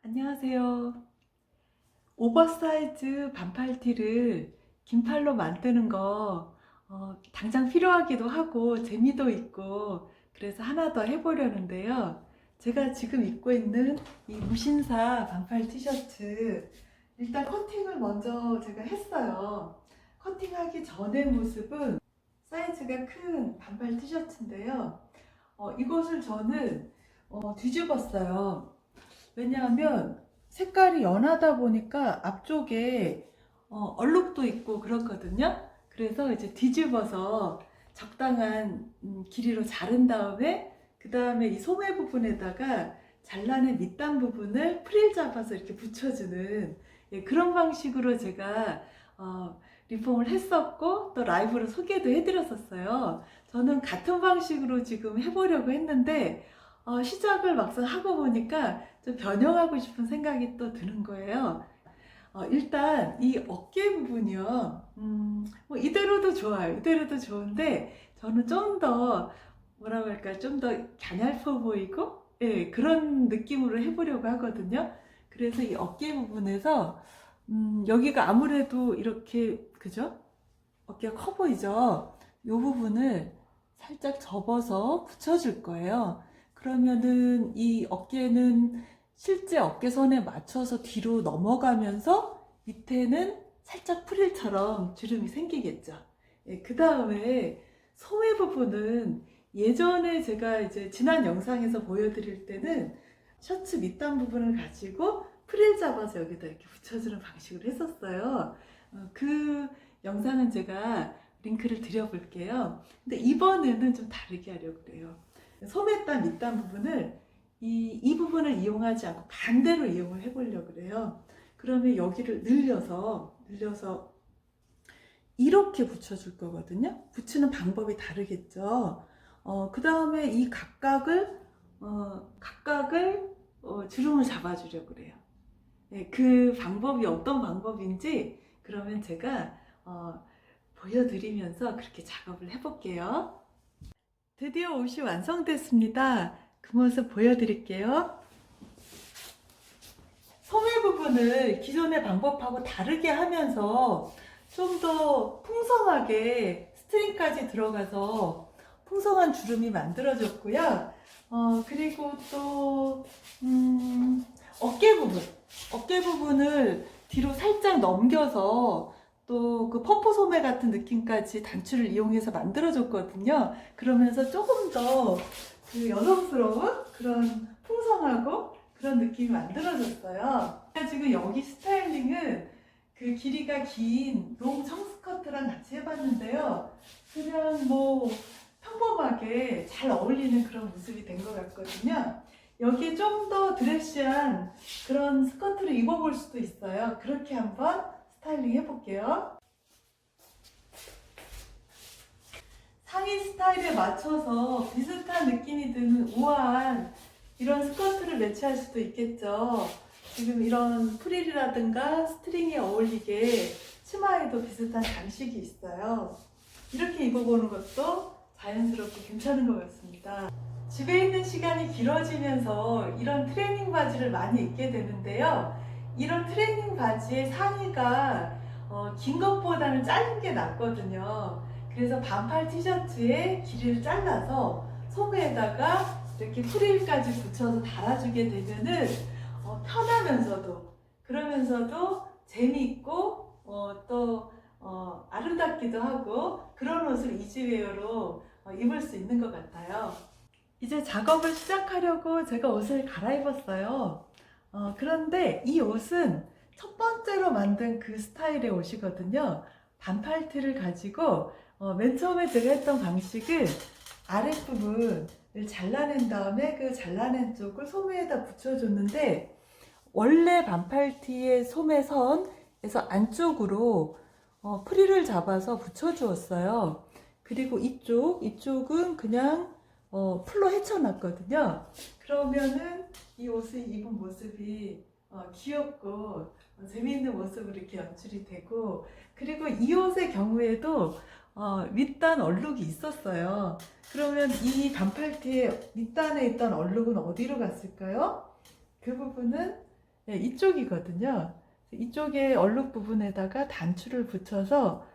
안녕하세요. 오버사이즈 반팔티를 긴팔로 만드는 거 당장 필요하기도 하고 재미도 있고 그래서 하나 더 해보려는데요. 제가 지금 입고 있는 이 무신사 반팔 티셔츠 일단 커팅을 먼저 제가 했어요. 커팅하기 전의 모습은 사이즈가 큰 반팔 티셔츠인데요. 이것을 저는 뒤집었어요. 왜냐하면 색깔이 연하다 보니까 앞쪽에 얼룩도 있고 그렇거든요. 그래서 이제 뒤집어서 적당한 길이로 자른 다음에 그 다음에 이 소매 부분에다가 잘라낸 밑단 부분을 프릴 잡아서 이렇게 붙여주는 그런 방식으로 제가 리폼을 했었고 또 라이브로 소개도 해드렸었어요. 저는 같은 방식으로 지금 해보려고 했는데 시작을 막상 하고 보니까 좀 변형하고 싶은 생각이 또 드는 거예요. 일단 이 어깨 부분이요. 뭐 이대로도 좋아요. 이대로도 좋은데 저는 좀 더 뭐라고 할까, 좀 더 갸냘퍼 보이고 그런 느낌으로 해보려고 하거든요. 그래서 이 어깨 부분에서 여기가 아무래도 이렇게 그죠? 어깨가 커 보이죠? 이 부분을 살짝 접어서 붙여줄 거예요. 그러면은 이 어깨는 실제 어깨선에 맞춰서 뒤로 넘어가면서 밑에는 살짝 프릴처럼 주름이 생기겠죠. 그 다음에 소매 부분은 예전에 제가 이제 지난 영상에서 보여드릴 때는 셔츠 밑단 부분을 가지고 프릴 잡아서 여기다 이렇게 붙여주는 방식으로 했었어요. 그 영상은 제가 링크를 드려볼게요. 근데 이번에는 좀 다르게 하려고 그래요. 소매단 밑단 부분을 이 부분을 이용하지 않고 반대로 이용을 해보려고 그래요. 그러면 여기를 늘려서 이렇게 붙여줄 거거든요. 붙이는 방법이 다르겠죠. 그 다음에 이 각각을 주름을 잡아주려고 그래요. 그 방법이 어떤 방법인지 그러면 제가 보여드리면서 그렇게 작업을 해볼게요. 드디어 옷이 완성됐습니다. 그 모습 보여드릴게요. 소매 부분을 기존의 방법하고 다르게 하면서 좀 더 풍성하게 스트링까지 들어가서 풍성한 주름이 만들어졌고요. 그리고 또 어깨 부분을 뒤로 살짝 넘겨서 또 그 퍼프 소매 같은 느낌까지 단추를 이용해서 만들어줬거든요. 그러면서 조금 더 그 여성스러운 그런 풍성하고 그런 느낌이 만들어졌어요. 지금 여기 스타일링은 그 길이가 긴 롱 청스커트랑 같이 해봤는데요. 그냥 뭐 평범하게 잘 어울리는 그런 모습이 된 것 같거든요. 여기에 좀 더 드레시한 그런 스커트를 입어볼 수도 있어요. 그렇게 한번 스타일링 해볼게요. 상의 스타일에 맞춰서 비슷한 느낌이 드는 우아한 이런 스커트를 매치할 수도 있겠죠. 지금 이런 프릴이라든가 스트링에 어울리게 치마에도 비슷한 장식이 있어요. 이렇게 입어보는 것도 자연스럽고 괜찮은 것 같습니다. 집에 있는 시간이 길어지면서 이런 트레이닝 바지를 많이 입게 되는데요. 이런 트레이닝 바지의 상의가 긴 것보다는 짧은 게 낫거든요. 그래서 반팔 티셔츠에 길이를 잘라서 소매에다가 이렇게 프릴까지 붙여서 달아주게 되면은 편하면서도 그러면서도 재미있고 또 아름답기도 하고 그런 옷을 이지웨어로 입을 수 있는 것 같아요. 이제 작업을 시작하려고 제가 옷을 갈아입었어요. 그런데 이 옷은 첫 번째로 만든 그 스타일의 옷이거든요. 반팔티를 가지고 맨 처음에 제가 했던 방식은 아랫부분을 잘라낸 다음에 그 잘라낸 쪽을 소매에다 붙여줬는데 원래 반팔티의 소매선에서 안쪽으로 프릴을 잡아서 붙여주었어요. 그리고 이쪽은 그냥 풀로 헤쳐놨거든요. 그러면은 이 옷을 입은 모습이 귀엽고 재미있는 모습으로 이렇게 연출이 되고, 그리고 이 옷의 경우에도 밑단 얼룩이 있었어요. 그러면 이 반팔티의 밑단에 있던 얼룩은 어디로 갔을까요? 그 부분은 네, 이쪽이거든요. 이쪽에 얼룩 부분에다가 단추를 붙여서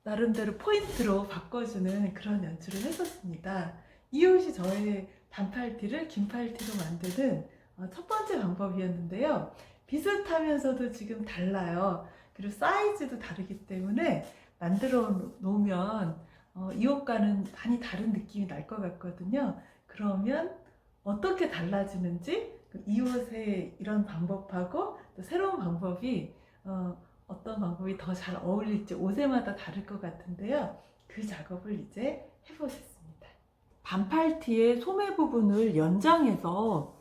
나름대로 포인트로 바꿔주는 그런 연출을 했었습니다. 이 옷이 저의 반팔티를 긴팔티로 만드는 첫 번째 방법이었는데요. 비슷하면서도 지금 달라요. 그리고 사이즈도 다르기 때문에 만들어 놓으면 이 옷과는 많이 다른 느낌이 날 것 같거든요. 그러면 어떻게 달라지는지 이 옷의 이런 방법하고 또 새로운 방법이 어떤 방법이 더 잘 어울릴지 옷에마다 다를 것 같은데요. 그 작업을 이제 해보겠습니다. 반팔티의 소매 부분을 연장해서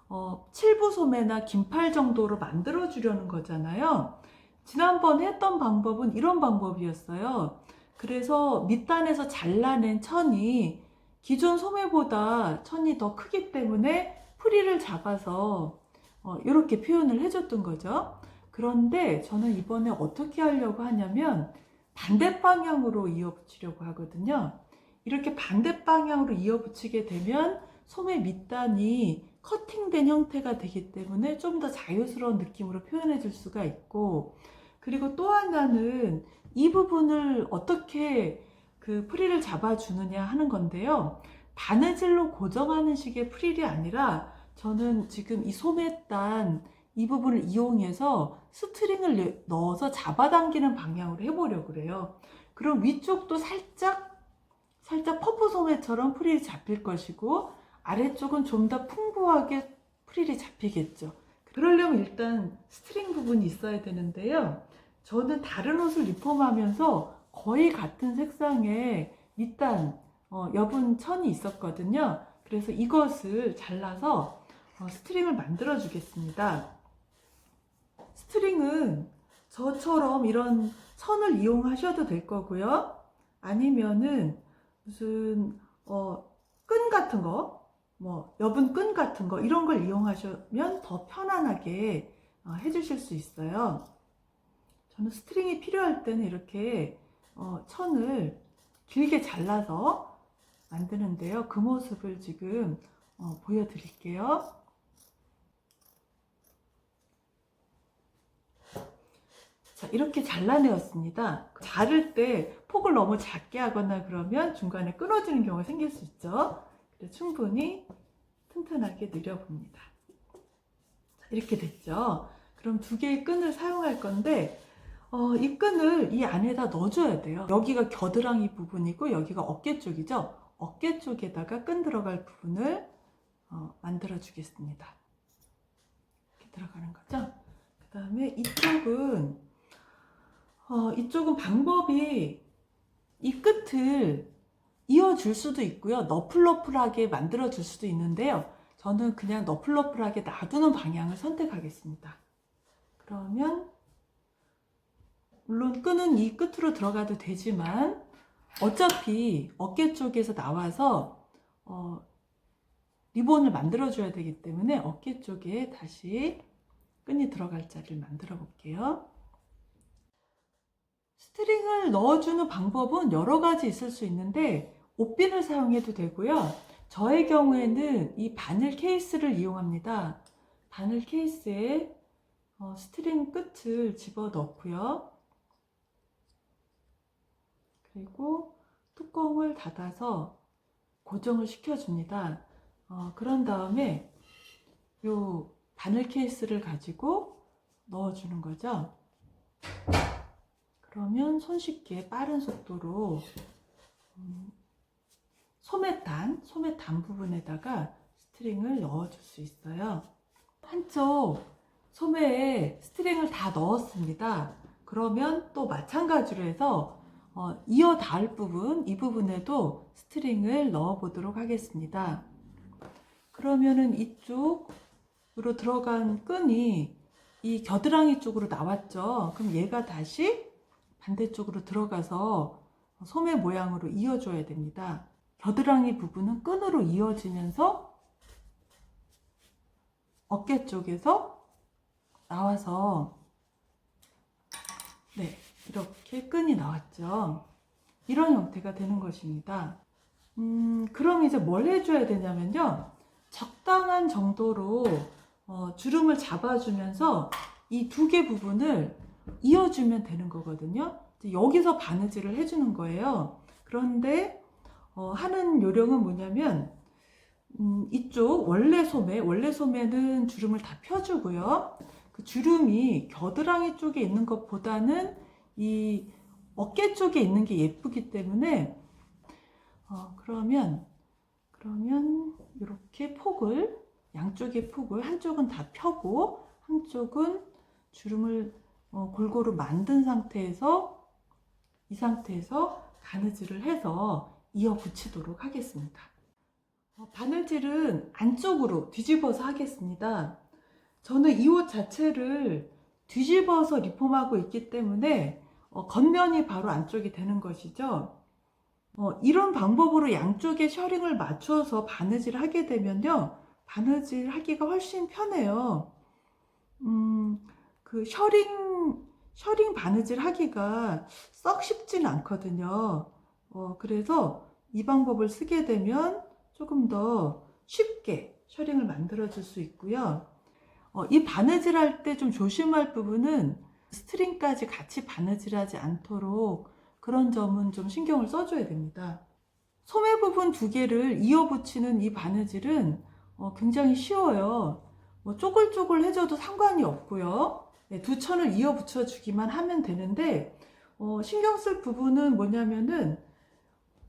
7부 소매나 긴팔 정도로 만들어 주려는 거잖아요. 지난번에 했던 방법은 이런 방법이었어요. 그래서 밑단에서 잘라낸 천이 기존 소매보다 천이 더 크기 때문에 프리를 잡아서 이렇게 표현을 해줬던 거죠. 그런데 저는 이번에 어떻게 하려고 하냐면 반대 방향으로 이어붙이려고 하거든요. 이렇게 반대 방향으로 이어붙이게 되면 소매 밑단이 커팅된 형태가 되기 때문에 좀 더 자유스러운 느낌으로 표현해 줄 수가 있고, 그리고 또 하나는 이 부분을 어떻게 그 프릴을 잡아주느냐 하는 건데요. 바느질로 고정하는 식의 프릴이 아니라 저는 지금 이 소매단 이 부분을 이용해서 스트링을 넣어서 잡아당기는 방향으로 해보려고 그래요. 그럼 위쪽도 살짝 퍼프 소매처럼 프릴이 잡힐 것이고 아래쪽은 좀 더 풍부하게 프릴이 잡히겠죠. 그러려면 일단 스트링 부분이 있어야 되는데요. 저는 다른 옷을 리폼하면서 거의 같은 색상의 밑단 여분 천이 있었거든요. 그래서 이것을 잘라서 스트링을 만들어 주겠습니다. 스트링은 저처럼 이런 천을 이용하셔도 될 거고요. 아니면은 무슨 끈 같은 거, 뭐 여분 끈 같은 거 이런 걸 이용하시면 더 편안하게 해주실 수 있어요. 저는 스트링이 필요할 때는 이렇게 천을 길게 잘라서 만드는데요. 그 모습을 지금 보여드릴게요. 자, 이렇게 잘라내었습니다. 자를 때 폭을 너무 작게 하거나 그러면 중간에 끊어지는 경우가 생길 수 있죠. 그래서 충분히 튼튼하게 늘려봅니다. 자, 이렇게 됐죠. 그럼 두 개의 끈을 사용할 건데 이 끈을 이 안에다 넣어줘야 돼요. 여기가 겨드랑이 부분이고 여기가 어깨 쪽이죠. 어깨 쪽에다가 끈 들어갈 부분을 만들어 주겠습니다. 이렇게 들어가는 거죠. 그 다음에 이쪽은 방법이 이 끝을 이어줄 수도 있고요. 너플너플하게 만들어 줄 수도 있는데요. 저는 그냥 너플너플하게 놔두는 방향을 선택하겠습니다. 그러면 물론 끈은 이 끝으로 들어가도 되지만 어차피 어깨 쪽에서 나와서 리본을 만들어 줘야 되기 때문에 어깨 쪽에 다시 끈이 들어갈 자리를 만들어 볼게요. 스트링을 넣어주는 방법은 여러 가지 있을 수 있는데 옷핀을 사용해도 되고요. 저의 경우에는 이 바늘 케이스를 이용합니다. 바늘 케이스에 스트링 끝을 집어 넣고요. 그리고 뚜껑을 닫아서 고정을 시켜줍니다. 그런 다음에 이 바늘 케이스를 가지고 넣어주는 거죠. 그러면 손쉽게 빠른 속도로 소매단 부분에다가 스트링을 넣어줄 수 있어요. 한쪽 소매에 스트링을 다 넣었습니다. 그러면 또 마찬가지로 해서 이어 닿을 부분, 이 부분에도 스트링을 넣어 보도록 하겠습니다. 그러면은 이쪽으로 들어간 끈이 이 겨드랑이 쪽으로 나왔죠. 그럼 얘가 다시 반대쪽으로 들어가서 소매 모양으로 이어줘야 됩니다. 겨드랑이 부분은 끈으로 이어지면서 어깨 쪽에서 나와서 네, 이렇게 끈이 나왔죠. 이런 형태가 되는 것입니다. 그럼 이제 뭘 해줘야 되냐면요. 적당한 정도로 주름을 잡아주면서 이 두 개 부분을 이어주면 되는 거거든요. 여기서 바느질을 해주는 거예요. 그런데 하는 요령은 뭐냐면 이쪽 원래 소매는 주름을 다 펴주고요. 그 주름이 겨드랑이 쪽에 있는 것보다는 이 어깨 쪽에 있는 게 예쁘기 때문에 그러면 이렇게 양쪽의 폭을 한쪽은 다 펴고 한쪽은 주름을 골고루 만든 상태에서 이 상태에서 바느질을 해서 이어 붙이도록 하겠습니다. 바느질은 안쪽으로 뒤집어서 하겠습니다. 저는 이 옷 자체를 뒤집어서 리폼하고 있기 때문에 겉면이 바로 안쪽이 되는 것이죠. 이런 방법으로 양쪽에 셔링을 맞춰서 바느질 하게 되면요, 바느질 하기가 훨씬 편해요. 그 셔링 바느질 하기가 썩 쉽지는 않거든요. 그래서 이 방법을 쓰게 되면 조금 더 쉽게 셔링을 만들어 줄 수 있고요. 이 바느질 할 때 좀 조심할 부분은 스트링까지 같이 바느질하지 않도록 그런 점은 좀 신경을 써줘야 됩니다. 소매 부분 두 개를 이어 붙이는 이 바느질은 굉장히 쉬워요. 쪼글쪼글 해줘도 상관이 없고요. 네, 두 천을 이어 붙여주기만 하면 되는데 신경 쓸 부분은 뭐냐면은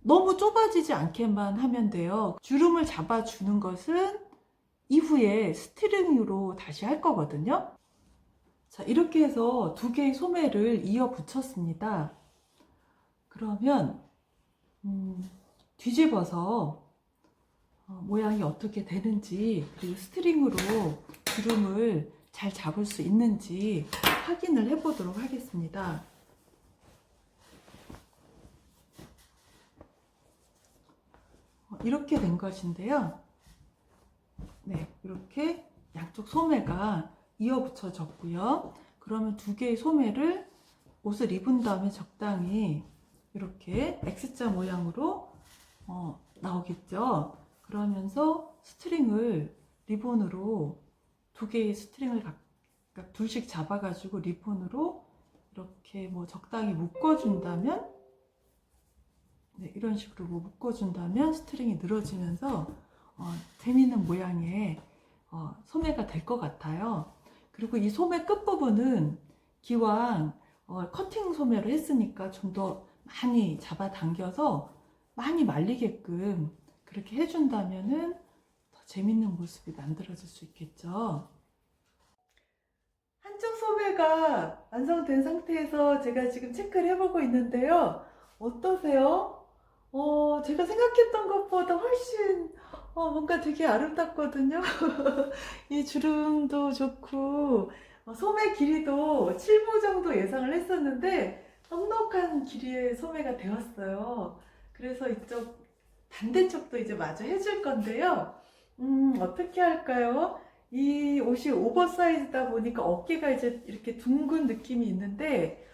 너무 좁아지지 않게만 하면 돼요. 주름을 잡아주는 것은 이후에 스트링으로 다시 할 거거든요. 자, 이렇게 해서 두 개의 소매를 이어 붙였습니다. 그러면 뒤집어서 모양이 어떻게 되는지, 그리고 스트링으로 주름을 잘 잡을 수 있는지 확인을 해 보도록 하겠습니다. 이렇게 된 것인데요. 네, 이렇게 양쪽 소매가 이어 붙여졌고요. 그러면 두 개의 소매를 옷을 입은 다음에 적당히 이렇게 X자 모양으로 나오겠죠. 그러면서 스트링을 리본으로 두 개의 스트링을 각각 둘씩 잡아가지고 리본으로 이렇게 적당히 묶어준다면, 네, 이런 식으로 묶어준다면 스트링이 늘어지면서 재미있는 모양의 소매가 될 것 같아요. 그리고 이 소매 끝부분은 기왕 커팅 소매로 했으니까 좀 더 많이 잡아당겨서 많이 말리게끔 그렇게 해준다면은 더 재밌는 모습이 만들어질 수 있겠죠. 한쪽 소매가 완성된 상태에서 제가 지금 체크를 해보고 있는데요. 어떠세요? 제가 생각했던 것보다 훨씬 뭔가 되게 아름답거든요. 이 주름도 좋고 소매 길이도 7부 정도 예상을 했었는데 넉넉한 길이의 소매가 되었어요. 그래서 이쪽 반대쪽도 이제 마저 해줄 건데요. 어떻게 할까요? 이 옷이 오버사이즈다 보니까 어깨가 이제 이렇게 둥근 느낌이 있는데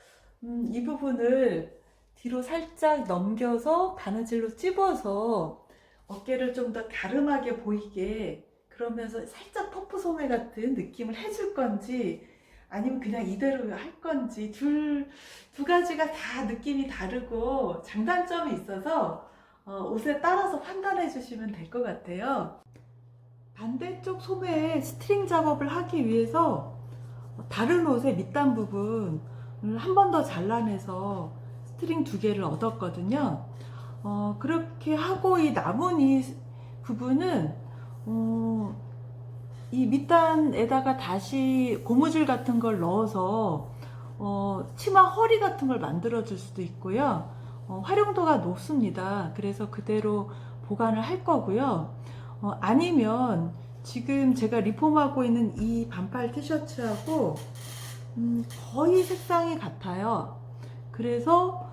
이 부분을 뒤로 살짝 넘겨서 바느질로 찝어서 어깨를 좀 더 갸름하게 보이게, 그러면서 살짝 퍼프 소매 같은 느낌을 해줄 건지 아니면 그냥 이대로 할 건지, 두 가지가 다 느낌이 다르고 장단점이 있어서 옷에 따라서 판단해 주시면 될 것 같아요. 반대쪽 소매에 스트링 작업을 하기 위해서 다른 옷의 밑단 부분을 한 번 더 잘라내서 스트링 두 개를 얻었거든요. 그렇게 하고 이 남은 이 부분은 이 밑단에다가 다시 고무줄 같은 걸 넣어서 치마 허리 같은 걸 만들어 줄 수도 있고요. 활용도가 높습니다. 그래서 그대로 보관을 할 거고요. 아니면 지금 제가 리폼하고 있는 이 반팔 티셔츠하고 거의 색상이 같아요. 그래서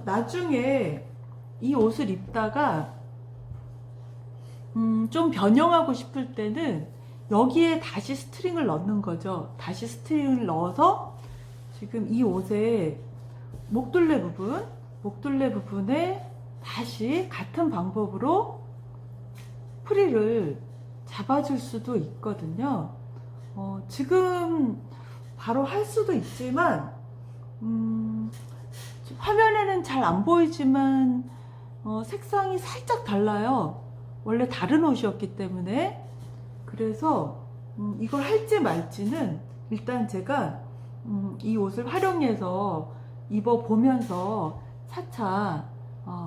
나중에 이 옷을 입다가 좀 변형하고 싶을 때는 여기에 다시 스트링을 넣는 거죠. 다시 스트링을 넣어서 지금 이 옷의 목둘레 부분에 다시 같은 방법으로 프릴을 잡아줄 수도 있거든요. 지금 바로 할 수도 있지만 화면에는 잘 안 보이지만 색상이 살짝 달라요. 원래 다른 옷이었기 때문에. 그래서 이걸 할지 말지는 일단 제가 이 옷을 활용해서 입어보면서 차차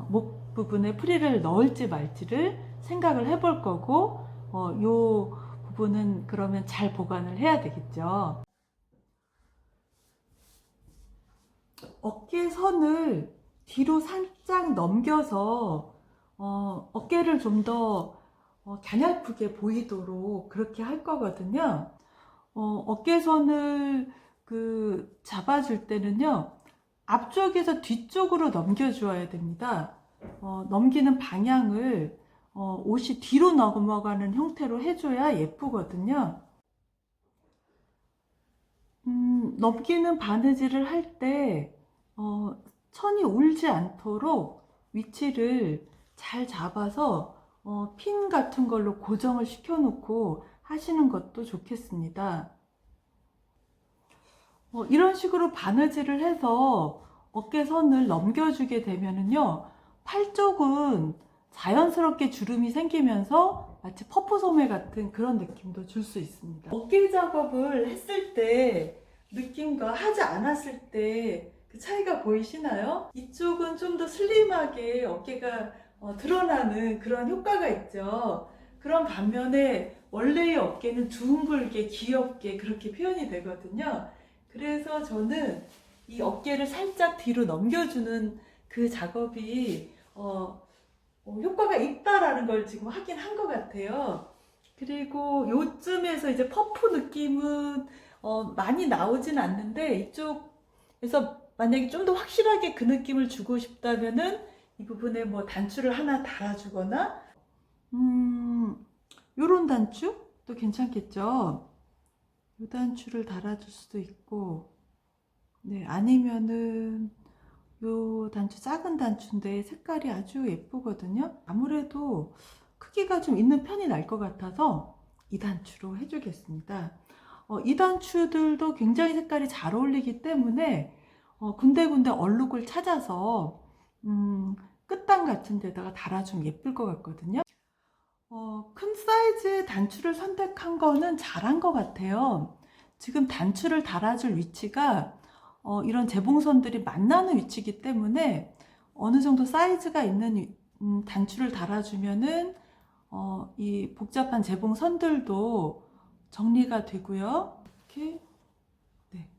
목 부분에 프릴을 넣을지 말지를 생각을 해볼 거고, 요 부분은 그러면 잘 보관을 해야 되겠죠. 어깨선을 뒤로 살짝 넘겨서 어깨를 좀 더 가냘프게 보이도록 그렇게 할 거거든요. 어깨선을 잡아줄 때는요, 앞쪽에서 뒤쪽으로 넘겨주어야 됩니다. 넘기는 방향을 옷이 뒤로 넘어가는 형태로 해줘야 예쁘거든요. 넘기는 바느질을 할 때 천이 울지 않도록 위치를 잘 잡아서 핀 같은 걸로 고정을 시켜 놓고 하시는 것도 좋겠습니다. 이런 식으로 바느질을 해서 어깨선을 넘겨주게 되면은요, 팔 쪽은 자연스럽게 주름이 생기면서 마치 퍼프 소매 같은 그런 느낌도 줄 수 있습니다. 어깨 작업을 했을 때 느낌과 하지 않았을 때 그 차이가 보이시나요? 이쪽은 좀 더 슬림하게 어깨가 드러나는 그런 효과가 있죠. 그런 반면에 원래의 어깨는 둥글게 귀엽게 그렇게 표현이 되거든요. 그래서 저는 이 어깨를 살짝 뒤로 넘겨주는 그 작업이 효과가 있다라는 걸 지금 확인한 것 같아요. 그리고 요쯤에서 이제 퍼프 느낌은 많이 나오진 않는데, 이쪽에서 만약에 좀 더 확실하게 그 느낌을 주고 싶다면은 이 부분에 뭐 단추를 하나 달아주거나, 요런 단추도 괜찮겠죠. 요 단추를 달아줄 수도 있고, 네, 아니면은 요 단추 작은 단추인데 색깔이 아주 예쁘거든요. 아무래도 크기가 좀 있는 편이 날 것 같아서 이 단추로 해주겠습니다. 이 단추들도 굉장히 색깔이 잘 어울리기 때문에 군데군데 얼룩을 찾아서 끝단 같은 데다가 달아주면 예쁠 것 같거든요. 큰 사이즈의 단추를 선택한 거는 잘한 것 같아요. 지금 단추를 달아줄 위치가 이런 재봉선들이 만나는 위치이기 때문에 어느 정도 사이즈가 있는 단추를 달아주면은 이 복잡한 재봉선들도 정리가 되고요. 이렇게 네,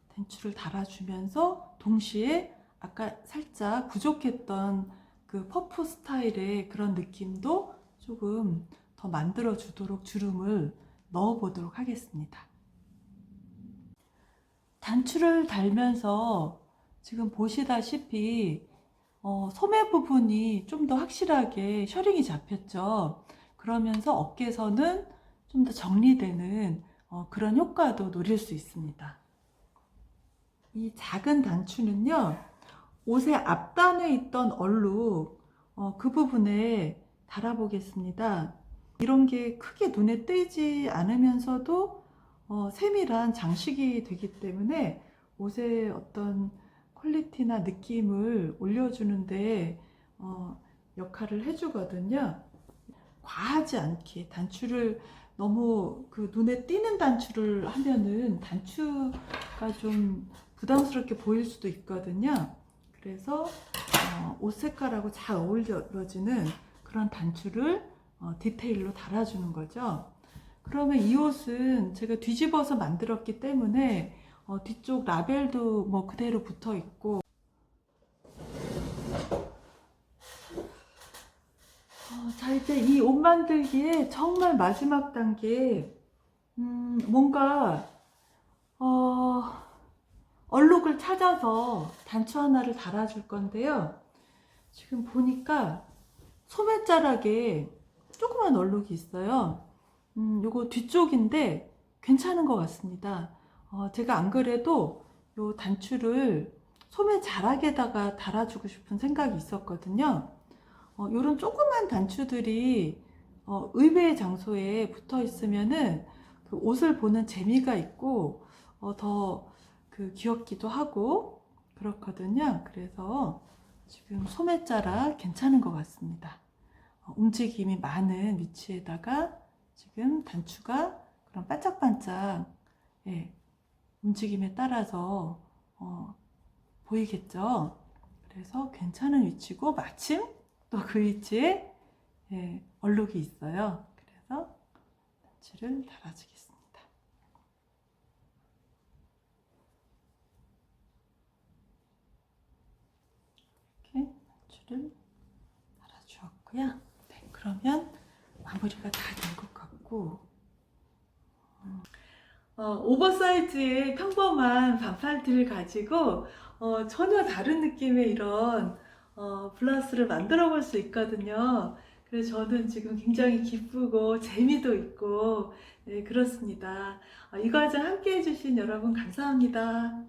단추를 달아주면서 동시에 아까 살짝 부족했던 그 퍼프 스타일의 그런 느낌도 조금 더 만들어 주도록 주름을 넣어 보도록 하겠습니다. 단추를 달면서 지금 보시다시피 소매 부분이 좀 더 확실하게 셔링이 잡혔죠. 그러면서 어깨선은 좀 더 정리되는 그런 효과도 노릴 수 있습니다. 이 작은 단추는요, 옷의 앞단에 있던 얼룩 그 부분에 달아 보겠습니다. 이런 게 크게 눈에 띄지 않으면서도 세밀한 장식이 되기 때문에 옷의 어떤 퀄리티나 느낌을 올려주는데 역할을 해주거든요. 과하지 않게 단추를 너무 그 눈에 띄는 단추를 하면은 단추가 좀 부담스럽게 보일 수도 있거든요. 그래서 옷 색깔하고 잘 어우러지는 그런 단추를 디테일로 달아주는 거죠. 그러면 이 옷은 제가 뒤집어서 만들었기 때문에 뒤쪽 라벨도 뭐 그대로 붙어 있고, 자, 이제 이 옷 만들기에 정말 마지막 단계, 뭔가 얼룩을 찾아서 단추 하나를 달아줄 건데요. 지금 보니까 소매자락에 조그만 얼룩이 있어요. 요거 뒤쪽인데 괜찮은 것 같습니다. 제가 안 그래도 요 단추를 소매자락에다가 달아주고 싶은 생각이 있었거든요. 요런 조그만 단추들이 의외의 장소에 붙어 있으면은 그 옷을 보는 재미가 있고 더 그 귀엽기도 하고 그렇거든요. 그래서 지금 소매자라 괜찮은 것 같습니다. 움직임이 많은 위치에다가 지금 단추가 그런 반짝반짝 예, 움직임에 따라서 보이겠죠. 그래서 괜찮은 위치고 마침 또 그 위치에 예, 얼룩이 있어요. 그래서 단추를 달아주겠습니다. 이렇게 단추를 달아주었고요. 네, 그러면 마무리가 다 된 것 같고 오버사이즈의 평범한 반팔티를 가지고 전혀 다른 느낌의 이런 블라우스를 만들어 볼 수 있거든요. 그래서 저는 지금 굉장히 기쁘고 재미도 있고 네, 그렇습니다. 이 과정 함께 해주신 여러분 감사합니다.